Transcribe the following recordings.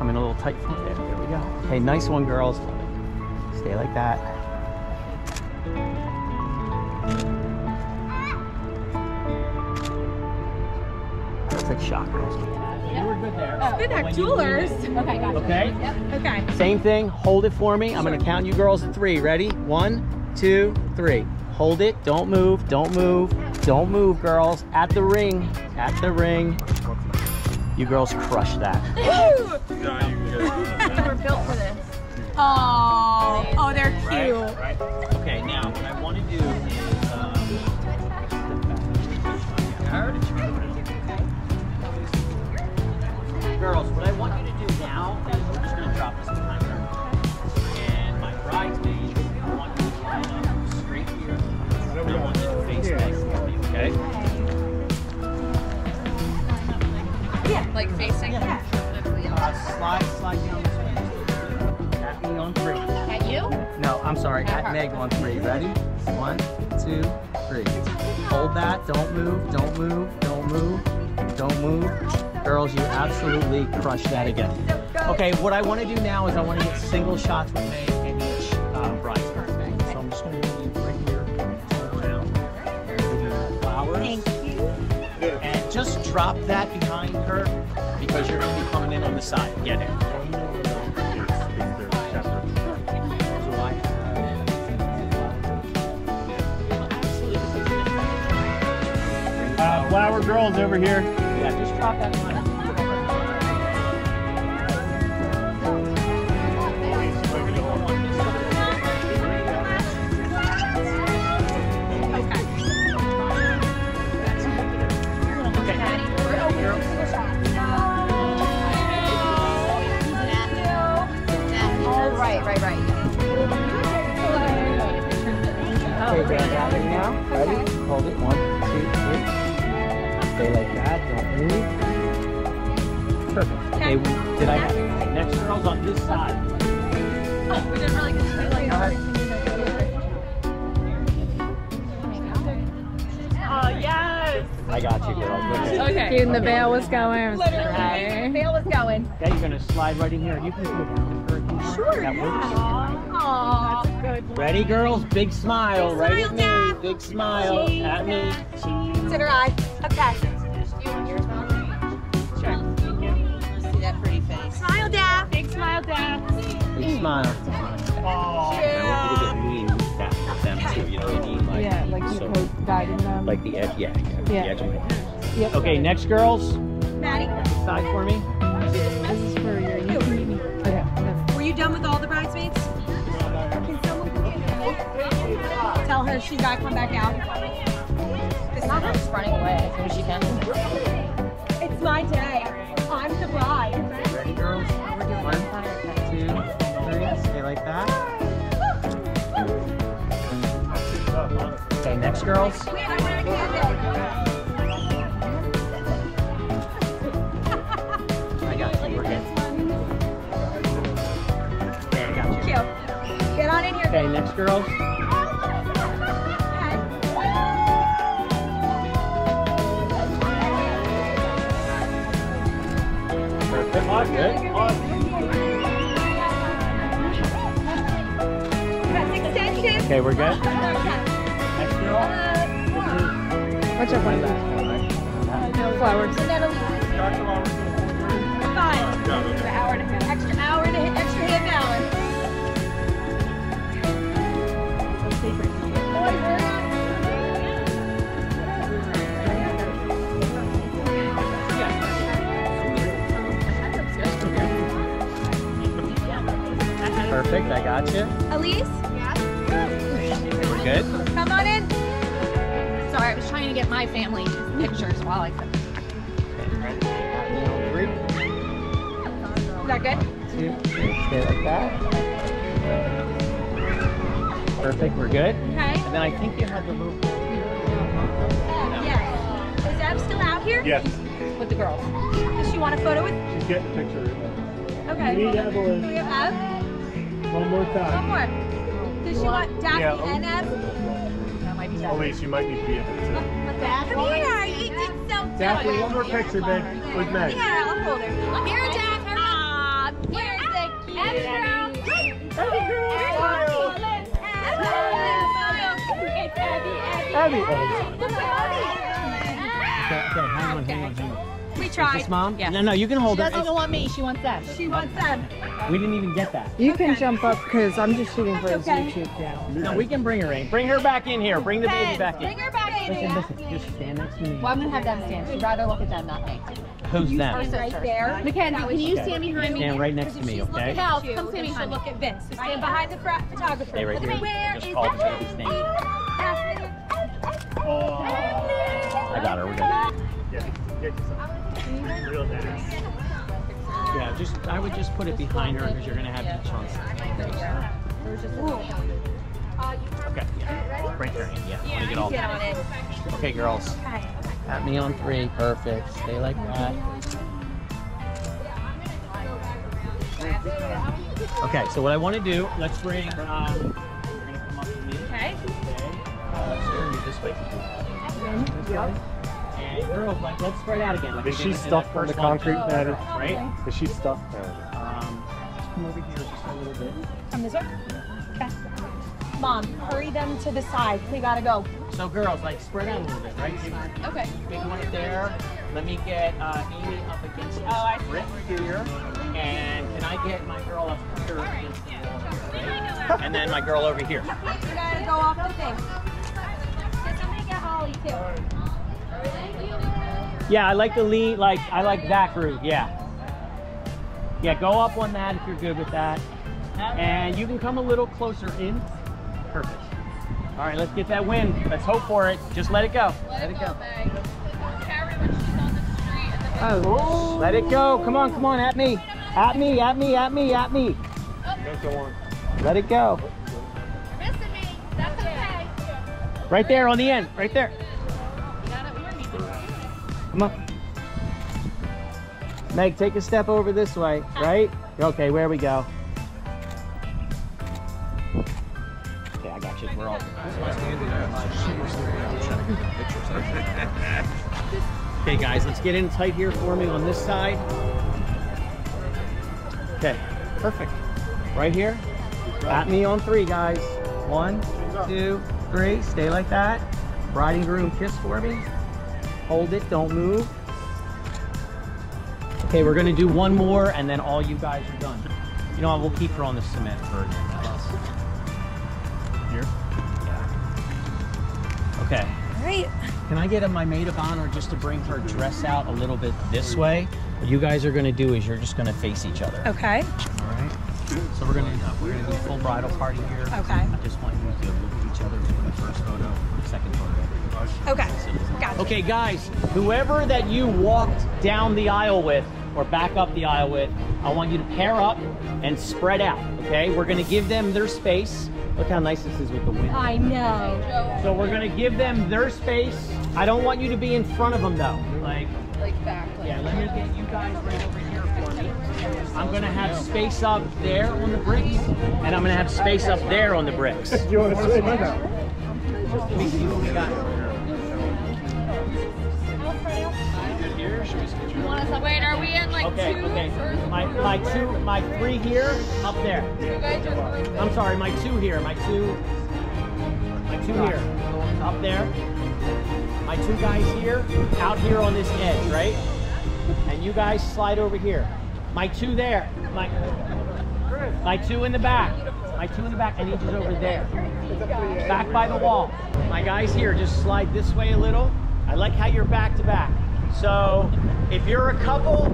Come in a little tight. There we go. Okay, nice one, girls. Stay like that. Perfect shot, girls. You were good there. Oh, good at jewelers. Okay, gotcha. Okay? Yep. Okay. Same thing. Hold it for me. I'm going to count you girls at 3. Ready? 1, 2, 3. Hold it. Don't move. Don't move. Don't move, girls. At the ring. At the ring. You girls crushed that. Woo! We're built for this. Oh, oh, they're cute. Right. Okay, now what I want to do is girls, what I want you to do now is we're just going to drop this behind her. And my bridesmaids, I want you to line up straight here. And I want you to face back for me, okay? Yeah, like facing. Yeah. Slide down this way. At me on 3. At you? No, I'm sorry. At Meg on 3. Ready? 1, 2, 3. Hold that. Don't move. Don't move. Don't move. Don't move. Girls, you absolutely crushed that again. Okay, what I want to do now is I want to get single shots with Meg and each bridesmaid. So I'm just going to leave right here. Hold down. Give you the flowers. Thank you. And just drop that behind her because you're going to be coming in on the side. Get it. Flower girls over here. Yeah, just drop that line. Right. Okay, ready now? Ready? Hold it. 1, 2, 3. Stay like that. Don't move. Perfect. Okay, did I have it? Next girl's on this side. Oh, we did really good. Oh, yes. I got you, girl. Good. Okay. And the veil was going. Literally, the veil was going. Okay, you're gonna slide right in here. You can go down with her. Sure. That works. Aww. That's good. Ready, girls? Big smile. Big Right smile, at me. Dad. Big smile. At me. Consider eye. Okay. You want yours, Mom? Sure. See that pretty face. Smile, Dad. Big smile, Dad. Big smile. Oh. I want you to get lean back with them too. You know what I mean? Like, Yeah, like you so, guiding them. like the edge. Yeah. The Yeah. edge of my hand. Yep. Okay, next girls. Maddie, Side for me. This is for your you can meet me. Okay. were you done with all the bridesmaids? Can someone tell her she's got to come back out? She's running away as soon as she can. It's my day. I'm the bride. Ready, girls? 1, 2, 3. Stay like that. Okay, next girls. Wait, I'm wearing a candle. I got you. We're good. Okay, I got you. Cute. Get on in here. Okay, next girls. Perfect. Good. That's extension. Okay, we're good. Next girl. Watch out for that. Flowers. And then a fine. Extra hour and a half. Extra hand balance. Perfect. I got you. Elise? We're good. Come on in. Sorry, I was trying to get my family pictures while I could. Okay, ready? At me on 3. Is that good? 2, 3. Stay like that. Perfect. We're good. Okay. And then I think you had the little. Yes. Is Ev still out here? Yes. With the girls. Does she want a photo with? She's getting a picture. Okay. We need Evelyn. Do we have Ev? One more time. One more. Does she want Daphne Yeah. and Ev? That might be better. Elise, you might need to be in it too. Come here. You did so good. Daphne, one more picture, babe, with Meg. Here, I'll hold her. Here, Daphne. Aw, Abby. Okay, hang on. We tried. Is this mom? Yeah. No, you can hold She her. doesn't even want me. She wants them. She wants them. We didn't even get that. You can jump up because I'm just shooting for his Okay. YouTube channel. No, we can bring her in. Bring her back in here. Bring the baby back in. Bring her back in. Listen, just stand next to me. Well, I'm gonna have them stand. She'd rather look at them, not me. Who's them? Right there. Mackenzie, can you stand behind me? Stand right next to me, okay? Cal, come stand You should behind me. look at Vince. So stand behind the photographer. Stay right here. Where Just is call the baby's name. I got her. We're good. Yeah, get yourself. Real nice. Yeah, I would just put it behind her because you're gonna have each on side. Okay, yeah. Right there. Yeah. Let me get all. Get on it. Okay, girls. At me on 3. Perfect. Stay like that. Okay, so what I want to do, let's bring. You're gonna come up to me. Okay. Let's turn you this way. And girls, let's spread out again. Like Is we she did in stuck that on the first one. concrete pad? Right? Is she stuck? Just come over here just a little bit. Come this way. Okay. Mom, hurry them to the side. We gotta go. So girls, spread out a little bit, right? Okay. Big one up there. Let me get Amy up against this brick here. And can I get my girl up here against the wall here? And then my girl over here. You gotta go off the thing. Get somebody to get Holly too. Yeah, I like the lead, I like that groove, yeah. Yeah, go up on that if you're good with that. And you can come a little closer in. Perfect. All right, let's get that wind. Let's hope for it. Just let it go. Let it go. Oh. Let it go. Come on, at me. At me. Don't go on. Let it go. You're missing me. That's okay. Right there on the end, right there. You got it warm. Come on. Meg, take a step over this way, right? Okay, where we go. Okay, I got you. We're all Okay, guys, let's get in tight here for me on this side. Okay, perfect. Right here. At me on 3, guys. 1, 2, 3. Stay like that. Bride and groom kiss for me. Hold it, don't move. Okay, we're gonna do one more and then all you guys are done. You know what, we'll keep her on the cement for here. Yeah. Okay. All right. Can I get my maid of honor just to bring her dress out a little bit this way? What you guys are gonna do is you're just gonna face each other. Okay. All right. So we're gonna do a full bridal party here. Okay. I just want you to look at each other for the first photo, second photo. Okay. Gotcha. Okay, guys, whoever that you walked down the aisle with or back up the aisle with, I want you to pair up and spread out, okay? We're gonna give them their space. Look how nice this is with the wind. I know. So we're gonna give them their space. I don't want you to be in front of them though. Like back. yeah, let me get you guys right over here for me. I'm gonna have space up there on the bricks, and I'm gonna have space up there on the bricks. Do you want to switch? Let me see what we got. You want us up? Wait, are we in like Okay, 2? okay. My 3 here, up there. You guys just I'm sorry, my 2 here, my two here, up there. My 2 guys here, out here on this edge, right? And you guys slide over here. My 2 there, my 2 in the back. My 2 in the back, I need you over there. Back by the wall. My guys here, just slide this way a little. I like how you're back to back. So if you're a couple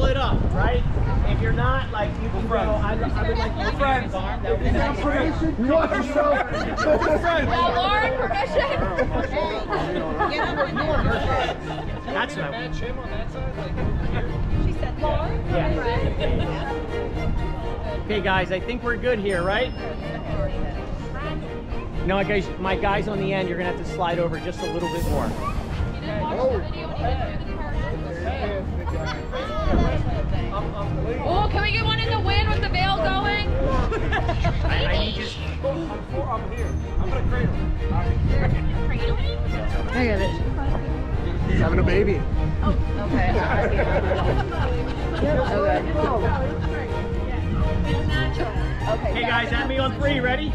it up, right? If you're not, like you can go, I would like your friends on. That would be nice. You want yourself? Lauren, permission? That's what I want. She said Lauren. Yeah. Okay, guys, I think we're good here, right? No, guys, my guys on the end, you're gonna have to slide over just a little bit more. Oh, can we get one in the wind with the veil going? I need you. I'm here. I'm gonna cradle. I got it. He's having a baby. Okay. Okay. Okay, guys, at me on 3. Ready?